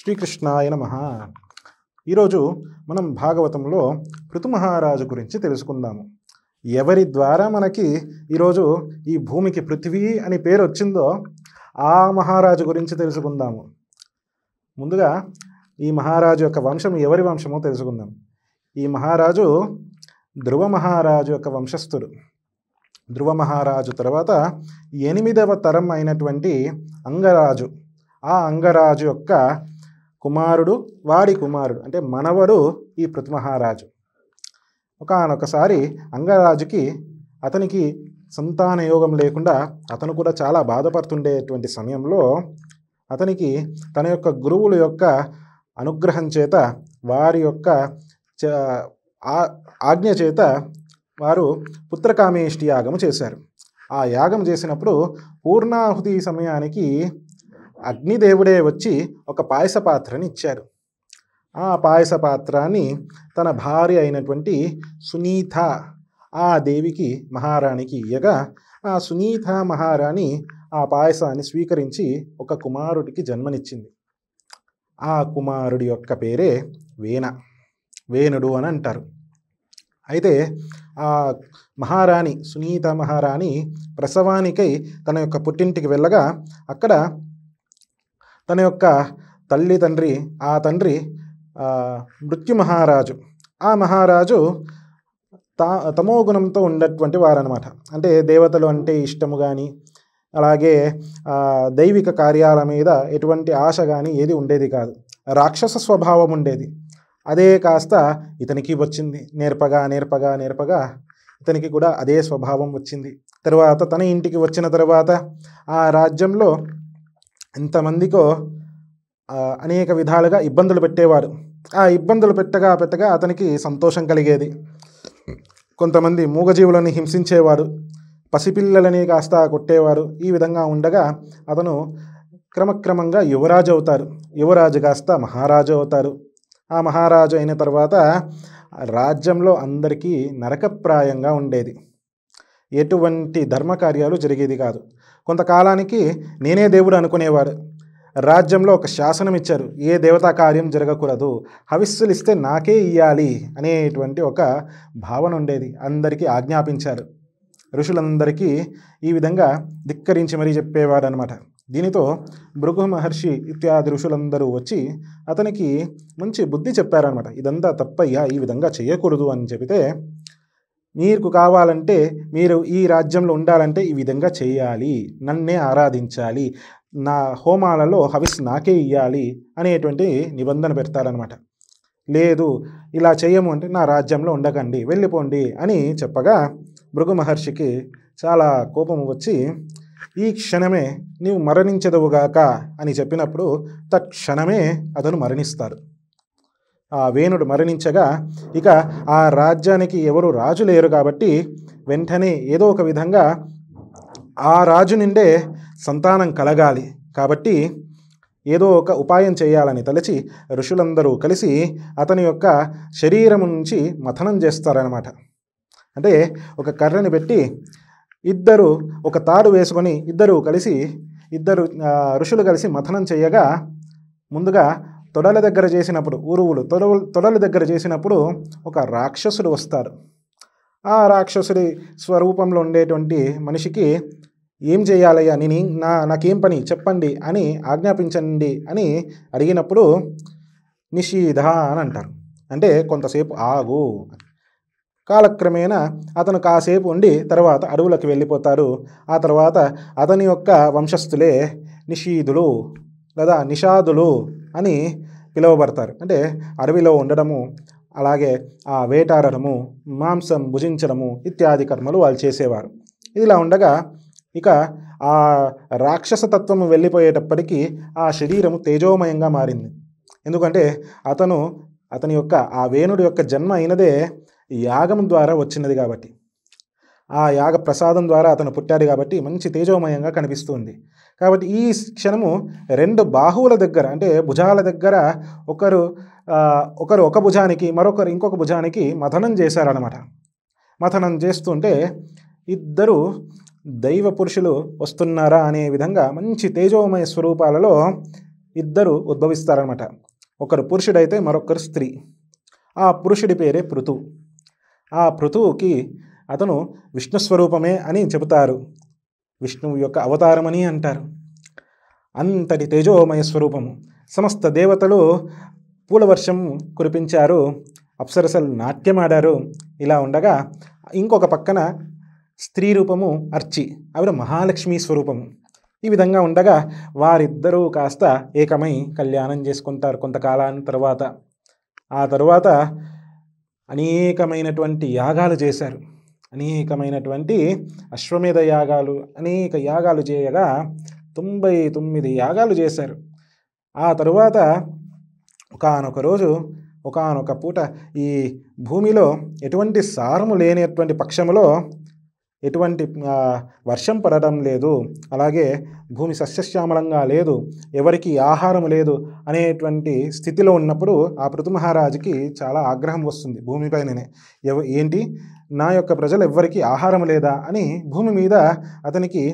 శ్రీకృష్ణాయ నమః. ఈరోజు మనం భాగవతంలో పృథు మహారాజు గురించి తెలుసుకుందాము. ఎవరి ద్వారా మనకి ఈరోజు ఈ భూమికి పృథివీ అని పేరు వచ్చిందో ఆ మహారాజు గురించి తెలుసుకుందాము. ముందుగా ఈ మహారాజు యొక్క వంశం ఎవరి వంశమో తెలుసుకుందాం. ఈ మహారాజు ధ్రువ మహారాజు యొక్క వంశస్థుడు. ధ్రువ మహారాజు తర్వాత 8వ తరం అయినటువంటి అంగరాజు, ఆ అంగరాజు యొక్క కుమారుడు, వాడి కుమారుడు అంటే మనవడు ఈ పృథు మహారాజు. ఒకానొకసారి అంగరాజుకి అతనికి సంతాన యోగం లేకుండా అతను కూడా చాలా బాధపడుతుండేటువంటి సమయంలో అతనికి తన యొక్క గురువుల యొక్క అనుగ్రహం చేత, వారి యొక్క ఆజ్ఞ చేత వారు పుత్రకామేష్టి యాగం చేశారు. ఆ యాగం చేసినప్పుడు పూర్ణాహుతి సమయానికి అగ్నిదేవుడే వచ్చి ఒక పాయస పాత్రని ఇచ్చారు. ఆ పాయస పాత్రాన్ని తన భార్య అయినటువంటి సునీత ఆ దేవికి మహారాణికి ఇయ్యగా, ఆ సునీత మహారాణి ఆ పాయసాన్ని స్వీకరించి ఒక కుమారుడికి జన్మనిచ్చింది. ఆ కుమారుడి యొక్క పేరే వేణుడు అని అంటారు. అయితే ఆ మహారాణి సునీత మహారాణి ప్రసవానికై తన యొక్క పుట్టింటికి వెళ్ళగా అక్కడ తన యొక్క తండ్రి మృత్యు మహారాజు, ఆ మహారాజు తమోగుణంతో ఉన్నటువంటి వారనమాట. అంటే దేవతలు అంటే ఇష్టము కానీ, అలాగే దైవిక కార్యాల మీద ఎటువంటి ఆశ కానీ ఏది ఉండేది కాదు. రాక్షస స్వభావం ఉండేది. అదే కాస్త ఇతనికి వచ్చింది. నేర్పగా ఇతనికి కూడా అదే స్వభావం వచ్చింది. తర్వాత తన ఇంటికి వచ్చిన తర్వాత ఆ రాజ్యంలో ఎంతమందికో అనేక విధాలుగా ఇబ్బందులు పెట్టేవాడు. ఆ ఇబ్బందులు పెట్టగా అతనికి సంతోషం కలిగేది. కొంతమంది మూగజీవులను హింసించేవారు, పసిపిల్లలని కాస్త కొట్టేవారు. ఈ విధంగా ఉండగా అతను క్రమక్రమంగా యువరాజు అవుతారు. యువరాజు కాస్త మహారాజు అవుతారు. ఆ మహారాజు అయిన తర్వాత రాజ్యంలో అందరికీ నరకప్రాయంగా ఉండేది. ఎటువంటి ధర్మకార్యాలు జరిగేది కాదు. కొంతకాలానికి నేనే దేవుడు అనుకునేవాడు. రాజ్యంలో ఒక శాసనం ఇచ్చారు, ఏ దేవతా కార్యం జరగకూడదు, హవిస్సులు ఇస్తే నాకే ఇయ్యాలి అనేటువంటి ఒక భావన ఉండేది. అందరికీ ఆజ్ఞాపించారు. ఋషులందరికీ ఈ విధంగా ధిక్కరించి మరీ చెప్పేవాడు అనమాట. దీనితో భృగు మహర్షి ఇత్యాది ఋషులందరూ వచ్చి అతనికి మంచి బుద్ధి చెప్పారనమాట. ఇదంతా తప్పయ్యా, ఈ విధంగా చేయకూడదు అని చెబితే, మీకు కావాలంటే, మీరు ఈ రాజ్యంలో ఉండాలంటే ఈ విధంగా చేయాలి, నన్నే ఆరాధించాలి, నా హోమాలలో హవిస్ నాకే ఇయ్యాలి అనేటువంటి నిబంధన పెడతారనమాట. లేదు ఇలా చేయము అంటే నా రాజ్యంలో ఉండకండి, వెళ్ళిపోండి అని చెప్పగా భృగు మహర్షికి చాలా కోపం వచ్చి, ఈ క్షణమే నీవు మరణించదవుగాక అని చెప్పినప్పుడు తక్షణమే అతను మరణిస్తారు. ఆ వేణుడు మరణించగా ఇక ఆ రాజ్యానికి ఎవరు రాజు లేరు కాబట్టి వెంటనే ఏదో ఒక విధంగా ఆ రాజు నుండే సంతానం కలగాలి కాబట్టి ఏదో ఒక ఉపాయం చేయాలని తలచి ఋషులందరూ కలిసి అతని యొక్క శరీరం నుంచి మథనం చేస్తారనమాట. అంటే ఒక కర్రని పెట్టి ఇద్దరు ఒక తాడు వేసుకొని ఇద్దరు ఋషులు కలిసి మథనం చేయగా, ముందుగా తొడల దగ్గర చేసినప్పుడు తొడల దగ్గర చేసినప్పుడు ఒక రాక్షసుడు వస్తారు. ఆ రాక్షసుడి స్వరూపంలో ఉండేటువంటి మనిషికి ఏం చేయాలయ్యా, నాకేం పని చెప్పండి అని ఆజ్ఞాపించండి అని అడిగినప్పుడు నిషీధ అని అంటారు. అంటే కొంతసేపు ఆగు. కాలక్రమేణా అతను కాసేపు ఉండి తర్వాత అడవులకు వెళ్ళిపోతారు. ఆ తర్వాత అతని యొక్క వంశస్థులే నిషీధులు లేదా నిషాదులు అని పిలువబడతారు. అంటే అడవిలో ఉండడము, అలాగే ఆ వేటాడడము, మాంసం భుజించడము ఇత్యాది కర్మలు వాళ్ళు చేసేవారు. ఇదిలా ఉండగా ఇక ఆ రాక్షసతత్వము వెళ్ళిపోయేటప్పటికీ ఆ శరీరము తేజోమయంగా మారింది. ఎందుకంటే అతని యొక్క ఆ వేణుడి యొక్క జన్మ అయినదే యాగం ద్వారా వచ్చినది కాబట్టి, ఆ యాగ ప్రసాదం ద్వారా అతను పుట్టాడు కాబట్టి మంచి తేజోమయంగా కనిపిస్తుంది. కాబట్టి ఈ క్షణము 2 బాహువుల దగ్గర అంటే భుజాల దగ్గర ఒకరు ఒక భుజానికి మరొకరు ఇంకొక భుజానికి మథనం చేశారనమాట. మథనం చేస్తుంటే ఇద్దరు దైవ పురుషులు వస్తున్నారా అనే విధంగా మంచి తేజోమయ స్వరూపాలలో ఇద్దరు ఉద్భవిస్తారనమాట. ఒకరు పురుషుడైతే మరొకరు స్త్రీ. ఆ పురుషుడి పేరే పృథు. ఆ పృథువుకి అతను విష్ణు స్వరూపమే అని చెబుతారు, విష్ణువు యొక్క అవతారమని అంటారు. అంతటి తేజోమయ స్వరూపము. సమస్త దేవతలు పూలవర్షం కురిపించారు, అప్సరసలు నాట్యమాడారు. ఇలా ఉండగా ఇంకొక పక్కన స్త్రీ రూపము అర్చి, ఆవిడ మహాలక్ష్మి స్వరూపము. ఈ విధంగా ఉండగా వారిద్దరూ కాస్త ఏకమై కళ్యాణం చేసుకుంటారు కొంతకాలాన్ని తర్వాత. ఆ తరువాత అనేకమైనటువంటి యాగాలు చేశారు, అనేకమైనటువంటి అశ్వమేధ యాగాలు, అనేక యాగాలు చేయగా 99 యాగాలు చేశారు. ఆ తరువాత ఒకానొక రోజు, ఒకానొక పూట ఈ భూమిలో ఎటువంటి సారము లేనటువంటి పక్షములో ఎటువంటి వర్షం పడడం లేదు, అలాగే భూమి సస్యశ్యామలంగా లేదు, ఎవరికి ఆహారం లేదు అనేటువంటి స్థితిలో ఉన్నప్పుడు ఆ పృథు మహారాజుకి చాలా ఆగ్రహం వస్తుంది భూమిపైననే. ఏంటి, నా యొక్క ప్రజలు ఎవ్వరికి ఆహారం లేదా అని భూమి మీద అతనికి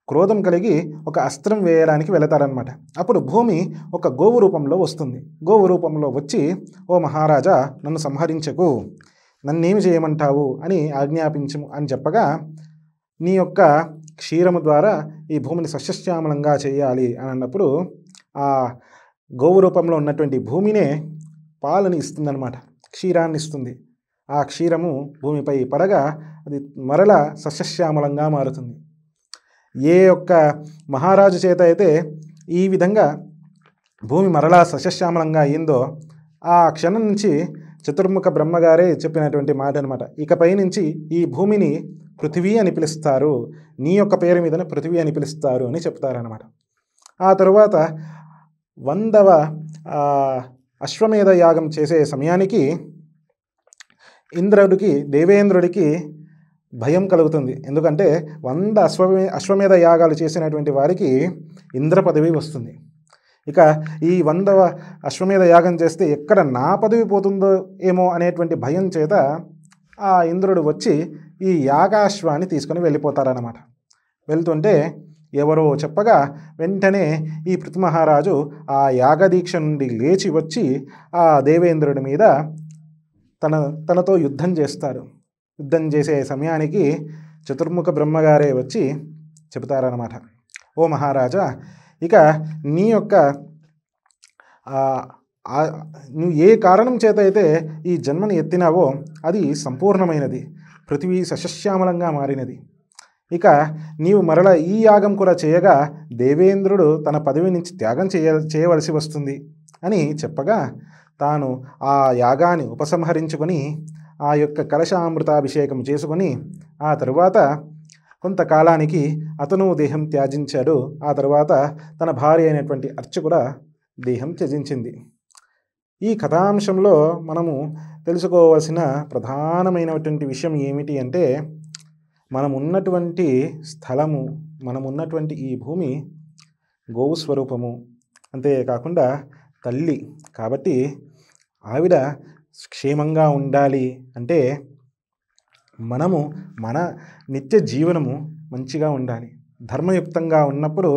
క్రోధం కలిగి ఒక అస్త్రం వేయడానికి వెళతారనమాట. అప్పుడు భూమి ఒక గోవు రూపంలో వస్తుంది. గోవు రూపంలో వచ్చి, ఓ మహారాజా, నన్ను సంహరించకు, నన్నేమి చేయమంటావు అని ఆజ్ఞాపించము అని చెప్పగా, నీ యొక్క క్షీరము ద్వారా ఈ భూమిని సస్యశ్యామలంగా చేయాలి అని అన్నప్పుడు ఆ గోవు రూపంలో ఉన్నటువంటి భూమినే పాలని ఇస్తుందన్నమాట, క్షీరాన్ని ఇస్తుంది. ఆ క్షీరము భూమిపై పడగా అది మరల సస్యశ్యామలంగా మారుతుంది. ఏ యొక్క మహారాజు చేత అయితే ఈ విధంగా భూమి మరలా సస్యశ్యామలంగా అయిందో ఆ క్షణం నుంచి చతుర్ముఖ బ్రహ్మగారే చెప్పినటువంటి మాట అనమాట. ఇకపై నుంచి ఈ భూమిని పృథివీ అని పిలుస్తారు, నీ యొక్క పేరు మీదనే పృథివీ అని పిలుస్తారు అని చెప్తారనమాట. ఆ తరువాత 100వ అశ్వమేధ యాగం చేసే సమయానికి దేవేంద్రుడికి భయం కలుగుతుంది. ఎందుకంటే 100 అశ్వమేధ యాగాలు చేసినటువంటి వారికి ఇంద్ర పదవి వస్తుంది. ఇక ఈ 100వ అశ్వమేధ యాగం చేస్తే ఎక్కడ నా పదవి పోతుందో ఏమో అనేటువంటి భయం చేత ఆ ఇంద్రుడు వచ్చి ఈ యాగాశ్వాన్ని తీసుకొని వెళ్ళిపోతారన్నమాట. వెళ్తుంటే ఎవరో చెప్పగా వెంటనే ఈ పృథు మహారాజు ఆ యాగదీక్ష నుండి లేచి వచ్చి ఆ దేవేంద్రుడి మీద తనతో యుద్ధం చేస్తాడు. యుద్ధం చేసే సమయానికి చతుర్ముఖ బ్రహ్మగారే వచ్చి చెబుతారన్నమాట, ఓ మహారాజా, ఇక నీ యొక్క నువ్వు ఏ కారణం చేత అయితే ఈ జన్మని ఎత్తినావో అది సంపూర్ణమైనది, పృథివీ సస్యశ్యామలంగా మారినది. ఇక నీవు మరల ఈ యాగం కూడా చేయగా దేవేంద్రుడు తన పదవి నుంచి త్యాగం చేయవలసి వస్తుంది అని చెప్పగా తాను ఆ యాగాన్ని ఉపసంహరించుకొని ఆ యొక్క కలశామృతాభిషేకం చేసుకొని ఆ తరువాత కొంతకాలానికి అతను దేహం త్యజించాడు. ఆ తర్వాత తన భార్య అయినటువంటి అర్చి కూడా దేహం త్యజించింది. ఈ కథాంశంలో మనము తెలుసుకోవాల్సిన ప్రధానమైనటువంటి విషయం ఏమిటి అంటే, మనమున్నటువంటి స్థలము, మనమున్నటువంటి ఈ భూమి గోవు స్వరూపము, అంతేకాకుండా తల్లి కాబట్టి ఆవిడ క్షేమంగా ఉండాలి అంటే మనము మన నిత్య జీవనము మంచిగా ఉండాలి, ధర్మయుక్తంగా ఉన్నప్పుడు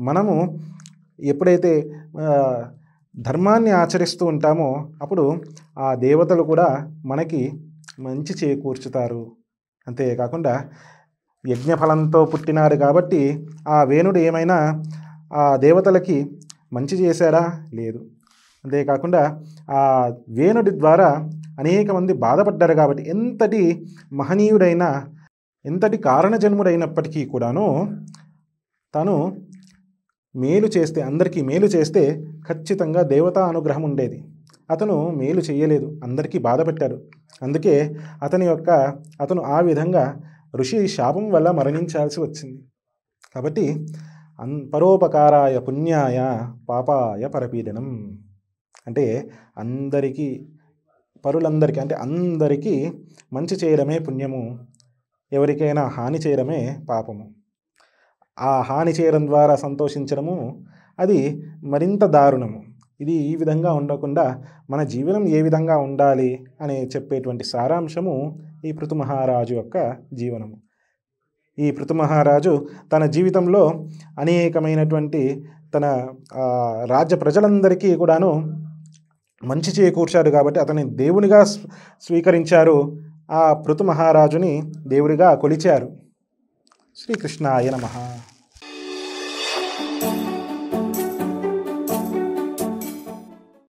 మనము ఎప్పుడైతే ధర్మాన్ని ఆచరిస్తూ ఉంటామో అప్పుడు ఆ దేవతలు కూడా మనకి మంచి చేకూర్చుతారు. అంతేకాకుండా యజ్ఞఫలంతో పుట్టినారు కాబట్టి ఆ వేణుడు ఏమైనా ఆ దేవతలకి మంచి చేశారా? లేదు. అంతేకాకుండా ఆ వేణుడి ద్వారా అనేక మంది బాధపడ్డారు కాబట్టి ఎంతటి మహనీయుడైన, ఎంతటి కారణజన్ముడైనప్పటికీ కూడాను తను మేలు చేస్తే, అందరికీ మేలు చేస్తే ఖచ్చితంగా దేవతా అనుగ్రహం ఉండేది. అతను మేలు చేయలేదు, అందరికీ బాధ పెట్టాడు. అందుకే అతను ఆ విధంగా ఋషి శాపం వల్ల మరణించాల్సి వచ్చింది. కాబట్టి పరోపకారాయ పుణ్యాయ పాపాయ పరపీడనం అంటే పరులందరికీ అంటే అందరికీ మంచి చేయడమే పుణ్యము, ఎవరికైనా హాని చేయడమే పాపము. ఆ హాని చేయడం ద్వారా సంతోషించడము అది మరింత దారుణము. ఇది ఈ విధంగా ఉండకుండా మన జీవనం ఏ విధంగా ఉండాలి అని చెప్పేటువంటి సారాంశము ఈ పృథు మహారాజు యొక్క జీవనము. ఈ పృథు మహారాజు తన జీవితంలో అనేకమైనటువంటి తన రాజ్య ప్రజలందరికీ కూడాను మంచి చేకూర్చాడు కాబట్టి అతని దేవునిగా స్వీకరించారు. ఆ పృథు మహారాజుని దేవుడిగా కొలిచారు. శ్రీకృష్ణాయ నమః.